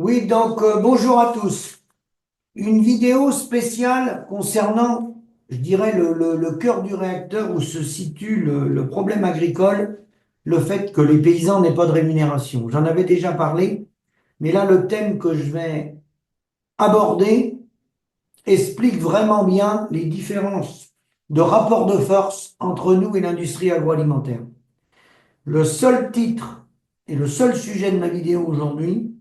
Oui, donc bonjour à tous. Une vidéo spéciale concernant, je dirais, le cœur du réacteur où se situe le problème agricole, le fait que les paysans n'aient pas de rémunération. J'en avais déjà parlé, mais là, le thème que je vais aborder explique vraiment bien les différences de rapport de force entre nous et l'industrie agroalimentaire. Le seul titre et le seul sujet de ma vidéo aujourd'hui,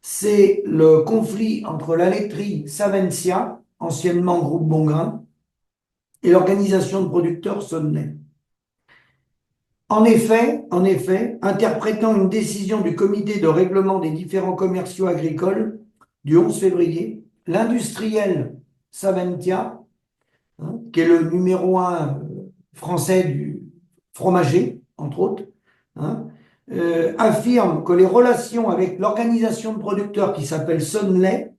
c'est le conflit entre la laiterie Savencia, anciennement Groupe Bongrain, et l'organisation de producteurs Sonnenay. En effet, interprétant une décision du comité de règlement des différends commerciaux agricoles du 11 février, l'industriel Saventia, qui est le numéro un français du fromager, entre autres, hein, affirme que les relations avec l'organisation de producteurs qui s'appelle Sonnenay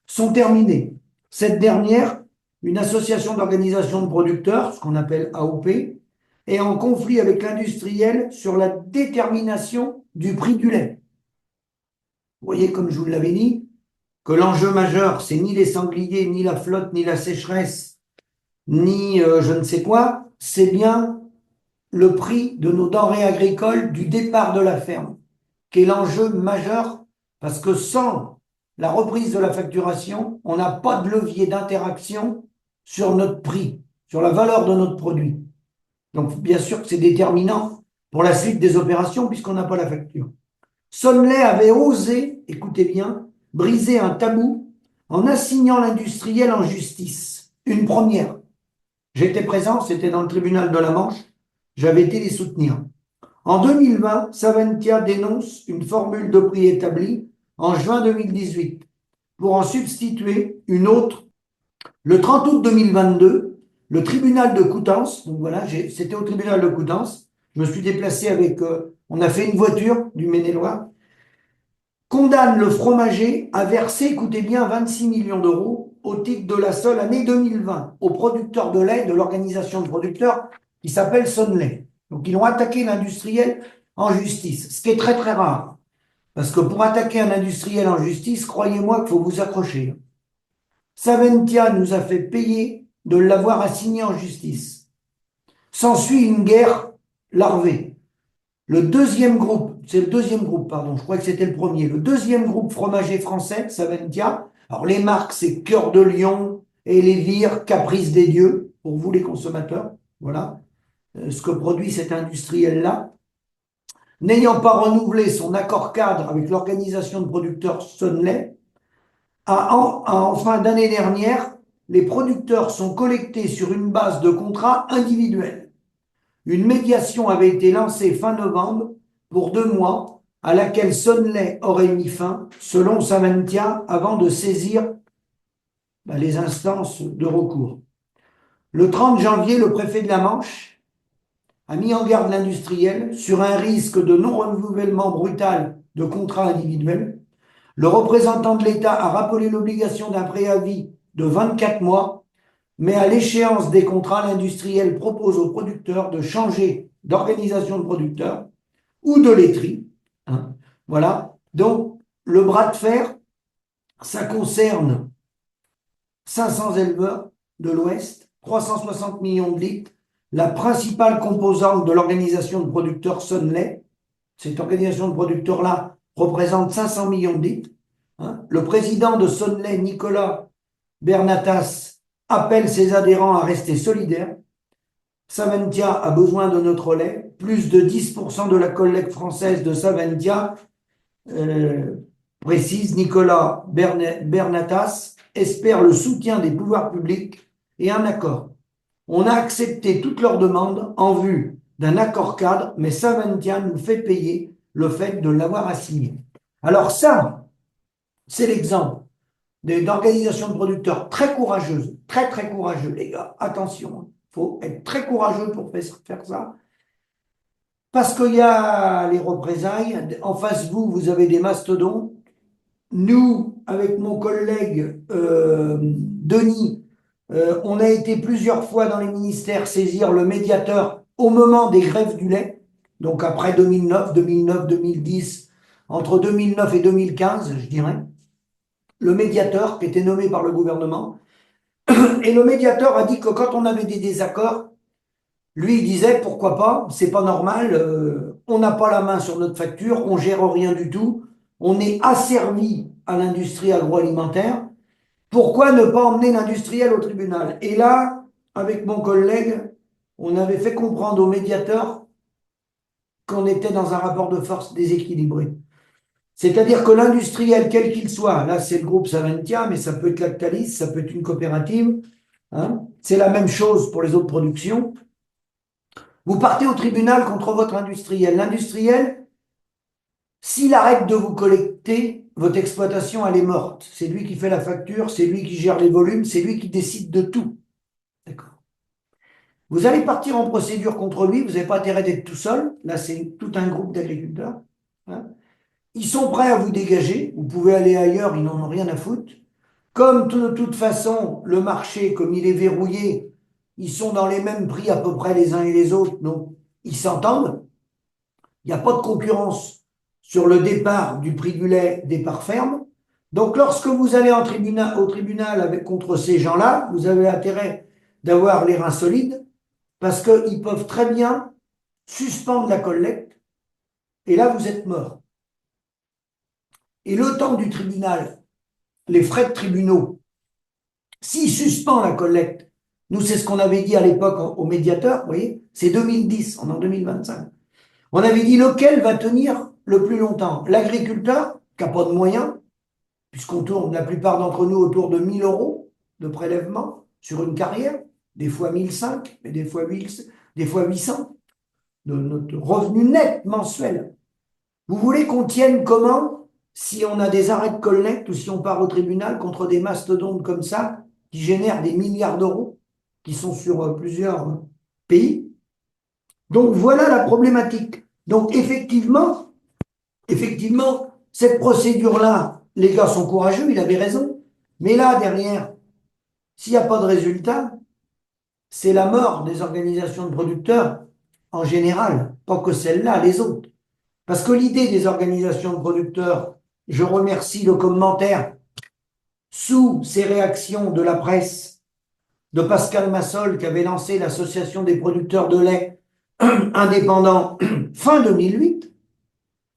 sont terminées. Cette dernière, une association d'organisation de producteurs, ce qu'on appelle AOP, est en conflit avec l'industriel sur la détermination du prix du lait. Vous voyez, comme je vous l'avais dit, que l'enjeu majeur, c'est ni les sangliers, ni la flotte, ni la sécheresse, ni je ne sais quoi, c'est bien le prix de nos denrées agricoles du départ de la ferme, qui est l'enjeu majeur, parce que sans la reprise de la facturation, on n'a pas de levier d'interaction sur notre prix, sur la valeur de notre produit. Donc, bien sûr que c'est déterminant pour la suite des opérations, puisqu'on n'a pas la facture. Sonnenay avait osé, écoutez bien, briser un tabou en assignant l'industriel en justice. Une première. J'étais présent, c'était dans le tribunal de la Manche, j'avais été les soutenir. En 2020, Saventia dénonce une formule de prix établie en juin 2018 pour en substituer une autre. Le 30 août 2022, le tribunal de Coutances, donc voilà, c'était au tribunal de Coutances, je me suis déplacé avec, on a fait une voiture du Maine-et-Loire, condamne le fromager à verser, écoutez bien, 26 millions d'euros au titre de la seule année 2020 aux producteurs de lait de l'organisation de producteurs qui s'appelle Sonnenay. Donc ils ont attaqué l'industriel en justice, ce qui est très très rare. Parce que pour attaquer un industriel en justice, croyez-moi qu'il faut vous accrocher. Saventia nous a fait payer de l'avoir assigné en justice. S'ensuit une guerre larvée. Le deuxième groupe, c'est le deuxième groupe, pardon, je crois que c'était le premier. Le deuxième groupe fromager français, Saventia. Alors les marques, c'est Cœur de Lion, Elévire, Caprice des Dieux, pour vous les consommateurs. Voilà ce que produit cet industriel-là. N'ayant pas renouvelé son accord cadre avec l'organisation de producteurs Sonnenay, en fin d'année dernière, les producteurs sont collectés sur une base de contrats individuels. Une médiation avait été lancée fin novembre pour 2 mois, à laquelle Sonnenay aurait mis fin, selon Saventia, avant de saisir les instances de recours. Le 30 janvier, le préfet de la Manche a mis en garde l'industriel sur un risque de non-renouvellement brutal de contrats individuels. Le représentant de l'État a rappelé l'obligation d'un préavis de 24 mois, mais à l'échéance des contrats, l'industriel propose aux producteurs de changer d'organisation de producteurs ou de laiterie. Hein. Voilà. Donc, le bras de fer, ça concerne 500 éleveurs de l'Ouest, 360 millions de litres, la principale composante de l'organisation de producteurs Sonnenay. Cette organisation de producteurs-là représente 500 millions de litres. Hein. Le président de Sonnenay, Nicolas Bernatas, appelle ses adhérents à rester solidaires. Saventia a besoin de notre lait. Plus de 10% de la collecte française de Saventia, précise Nicolas Bernatas, espère le soutien des pouvoirs publics et un accord. On a accepté toutes leurs demandes en vue d'un accord cadre, mais Saventia nous fait payer le fait de l'avoir assigné. Alors ça, c'est l'exemple d'organisations de producteurs très courageuses, très très courageux, les gars. Attention, il faut être très courageux pour faire ça. Parce qu'il y a les représailles. En face de vous, vous avez des mastodontes. Nous, avec mon collègue Denis, on a été plusieurs fois dans les ministères saisir le médiateur au moment des grèves du lait. Donc après 2009, 2010, entre 2009 et 2015, je dirais, le médiateur qui était nommé par le gouvernement. Et le médiateur a dit que quand on avait des désaccords, lui, il disait, pourquoi pas, c'est pas normal, on n'a pas la main sur notre facture, on gère rien du tout, on est asservi à l'industrie agroalimentaire, pourquoi ne pas emmener l'industriel au tribunal? Et là, avec mon collègue, on avait fait comprendre au médiateur qu'on était dans un rapport de force déséquilibré. C'est-à-dire que l'industriel, quel qu'il soit, là c'est le groupe Saventia, mais ça peut être Lactalis, ça peut être une coopérative, hein, c'est la même chose pour les autres productions. Vous partez au tribunal contre votre industriel. L'industriel, s'il arrête de vous collecter, votre exploitation, elle est morte. C'est lui qui fait la facture, c'est lui qui gère les volumes, c'est lui qui décide de tout. D'accord. Vous allez partir en procédure contre lui, vous n'avez pas intérêt d'être tout seul. Là, c'est tout un groupe d'agriculteurs, hein. Ils sont prêts à vous dégager. Vous pouvez aller ailleurs, ils n'en ont rien à foutre. Comme de toute façon, le marché, comme il est verrouillé, ils sont dans les mêmes prix à peu près les uns et les autres, donc ils s'entendent. Il n'y a pas de concurrence sur le départ du prix du lait, départ ferme. Donc, lorsque vous allez au tribunal contre ces gens-là, vous avez intérêt d'avoir les reins solides parce qu'ils peuvent très bien suspendre la collecte et là, vous êtes mort. Et le temps du tribunal, les frais de tribunaux, s'il suspend la collecte, nous, c'est ce qu'on avait dit à l'époque au médiateur, vous voyez, c'est 2010, on est en 2025. On avait dit lequel va tenir le plus longtemps? L'agriculteur, qui n'a pas de moyens, puisqu'on tourne la plupart d'entre nous autour de 1 000 euros de prélèvement sur une carrière, des fois 1 500, mais des fois 800, de notre revenu net mensuel. Vous voulez qu'on tienne comment si on a des arrêts de collecte ou si on part au tribunal contre des mastodontes comme ça, qui génèrent des milliards d'euros, qui sont sur plusieurs pays? Donc voilà la problématique. Donc effectivement, cette procédure-là, les gars sont courageux, il avait raison. Mais là, derrière, s'il n'y a pas de résultat, c'est la mort des organisations de producteurs en général, pas que celles-là, les autres. Parce que l'idée des organisations de producteurs, je remercie le commentaire sous ces réactions de la presse de Pascal Massol qui avait lancé l'association des producteurs de lait indépendants fin 2008,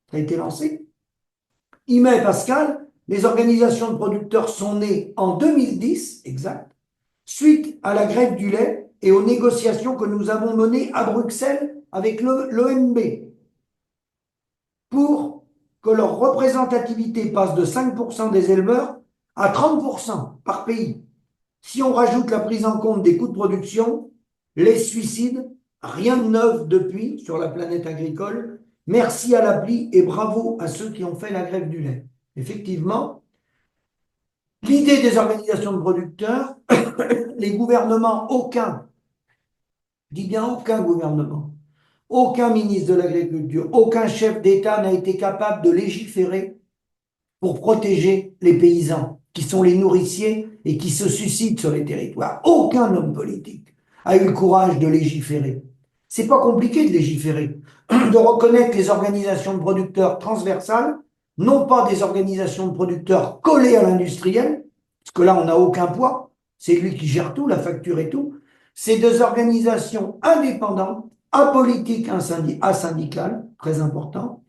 ça a été lancé. Il met Pascal, les organisations de producteurs sont nées en 2010, exact, suite à la grève du lait et aux négociations que nous avons menées à Bruxelles avec l'OMB pour que leur représentativité passe de 5% des éleveurs à 30% par pays. Si on rajoute la prise en compte des coûts de production, les suicides, rien de neuf depuis sur la planète agricole. Merci à l'appli et bravo à ceux qui ont fait la grève du lait. Effectivement, l'idée des organisations de producteurs, les gouvernements, aucun, je dis bien aucun gouvernement, aucun ministre de l'Agriculture, aucun chef d'État n'a été capable de légiférer pour protéger les paysans, qui sont les nourriciers et qui se suscitent sur les territoires. Aucun homme politique a eu le courage de légiférer. C'est pas compliqué de légiférer, de reconnaître les organisations de producteurs transversales, non pas des organisations de producteurs collées à l'industriel, parce que là on n'a aucun poids, c'est lui qui gère tout, la facture et tout. C'est des organisations indépendantes, apolitiques, asyndicales, très important,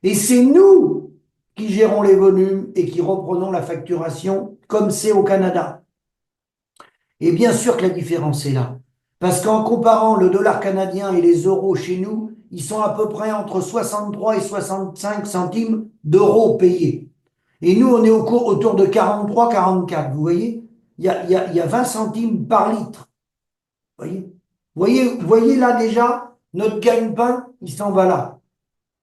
et c'est nous qui gérons les volumes et qui reprenons la facturation comme c'est au Canada. Et bien sûr que la différence est là. Parce qu'en comparant le dollar canadien et les euros chez nous, ils sont à peu près entre 63 et 65 centimes d'euros payés. Et nous, on est autour de 43, 44. Vous voyez, il y a 20 centimes par litre. Vous voyez là déjà, notre gagne-pain, il s'en va là.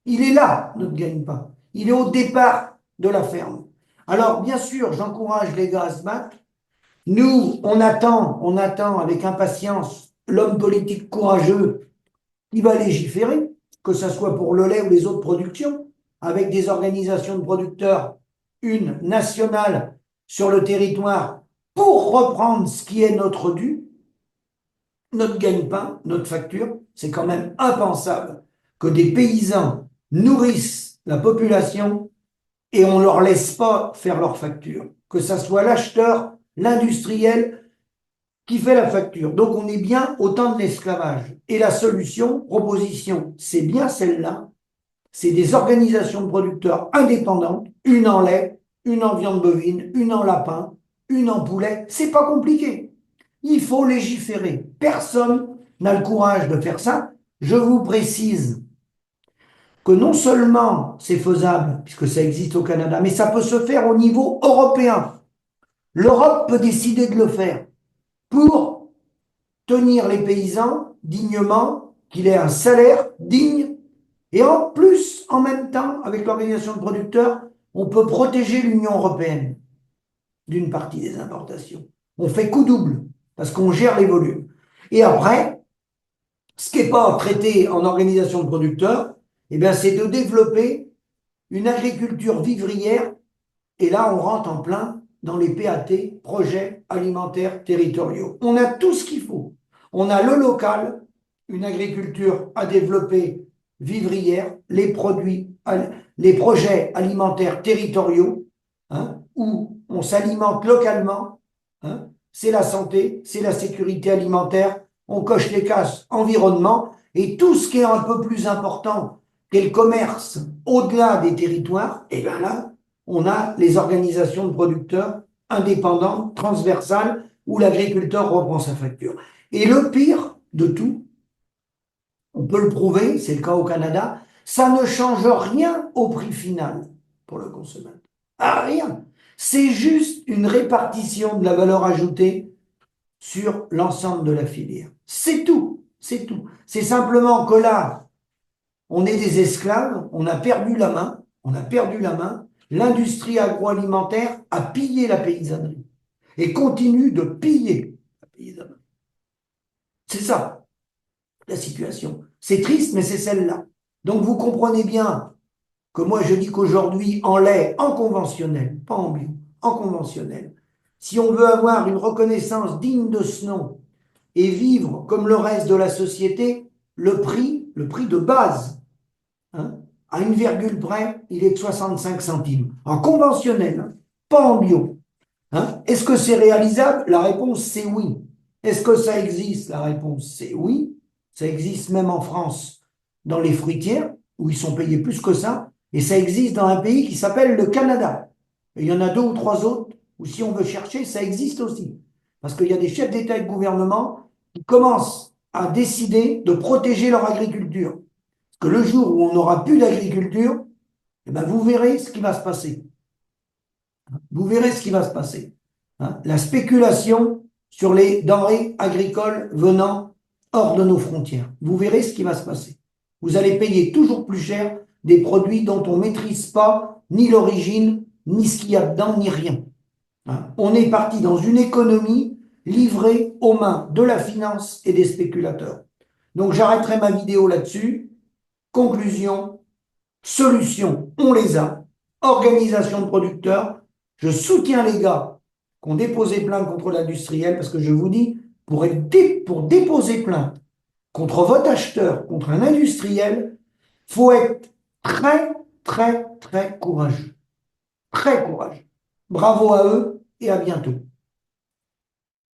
Il est là, notre gagne-pain. Il est au départ de la ferme. Alors, bien sûr, j'encourage les gars à se battre. Nous, on attend avec impatience l'homme politique courageux qui va légiférer, que ce soit pour le lait ou les autres productions, avec des organisations de producteurs, une nationale sur le territoire, pour reprendre ce qui est notre dû, notre gagne-pain, notre facture. C'est quand même impensable que des paysans nourrissent la population et on ne leur laisse pas faire leur facture. Que ça soit l'acheteur, l'industriel qui fait la facture. Donc on est bien au temps de l'esclavage. Et la solution, proposition, c'est bien celle-là. C'est des organisations de producteurs indépendantes, une en lait, une en viande bovine, une en lapin, une en poulet. C'est pas compliqué. Il faut légiférer. Personne n'a le courage de faire ça. Je vous précise que non seulement c'est faisable, puisque ça existe au Canada, mais ça peut se faire au niveau européen. L'Europe peut décider de le faire pour tenir les paysans dignement, qu'il ait un salaire digne, et en plus, en même temps, avec l'organisation de producteurs, on peut protéger l'Union européenne d'une partie des importations. On fait coup double, parce qu'on gère les volumes. Et après, ce qui n'est pas traité en organisation de producteurs, eh bien, c'est de développer une agriculture vivrière, et là, on rentre en plein dans les PAT, projets alimentaires territoriaux. On a tout ce qu'il faut. On a le local, une agriculture à développer vivrière, les projets alimentaires territoriaux, hein, où on s'alimente localement, hein, c'est la santé, c'est la sécurité alimentaire, on coche les cases environnement, et tout ce qui est un peu plus important, qu'est le commerce au-delà des territoires, et bien là, on a les organisations de producteurs indépendantes, transversales, où l'agriculteur reprend sa facture. Et le pire de tout, on peut le prouver, c'est le cas au Canada, ça ne change rien au prix final pour le consommateur. Ah, rien. C'est juste une répartition de la valeur ajoutée sur l'ensemble de la filière. C'est tout, c'est tout. C'est simplement que là, on est des esclaves, on a perdu la main, on a perdu la main. L'industrie agroalimentaire a pillé la paysannerie et continue de piller la paysannerie. C'est ça, la situation. C'est triste, mais c'est celle-là. Donc vous comprenez bien que moi je dis qu'aujourd'hui, en lait, en conventionnel, pas en bio, en conventionnel, si on veut avoir une reconnaissance digne de ce nom et vivre comme le reste de la société, le prix de base, hein, à une virgule près, il est de 65 centimes. En conventionnel, hein, pas en bio. Hein. Est-ce que c'est réalisable? La réponse, c'est oui. Est-ce que ça existe? La réponse, c'est oui. Ça existe même en France, dans les fruitières, où ils sont payés plus que ça. Et ça existe dans un pays qui s'appelle le Canada. Et il y en a deux ou trois autres où, si on veut chercher, ça existe aussi. Parce qu'il y a des chefs d'État et de gouvernement qui commencent à décider de protéger leur agriculture. Parce que le jour où on n'aura plus d'agriculture, eh ben vous verrez ce qui va se passer. Vous verrez ce qui va se passer. Hein. La spéculation sur les denrées agricoles venant hors de nos frontières. Vous verrez ce qui va se passer. Vous allez payer toujours plus cher des produits dont on ne maîtrise pas ni l'origine, ni ce qu'il y a dedans, ni rien. Hein. On est parti dans une économie livrée aux mains de la finance et des spéculateurs. Donc j'arrêterai ma vidéo là-dessus. Conclusion, solution, on les a. Organisation de producteurs, je soutiens les gars qui ont déposé plainte contre l'industriel parce que je vous dis, pour déposer plainte contre votre acheteur, contre un industriel, il faut être très, très, très courageux. Très courageux. Bravo à eux et à bientôt.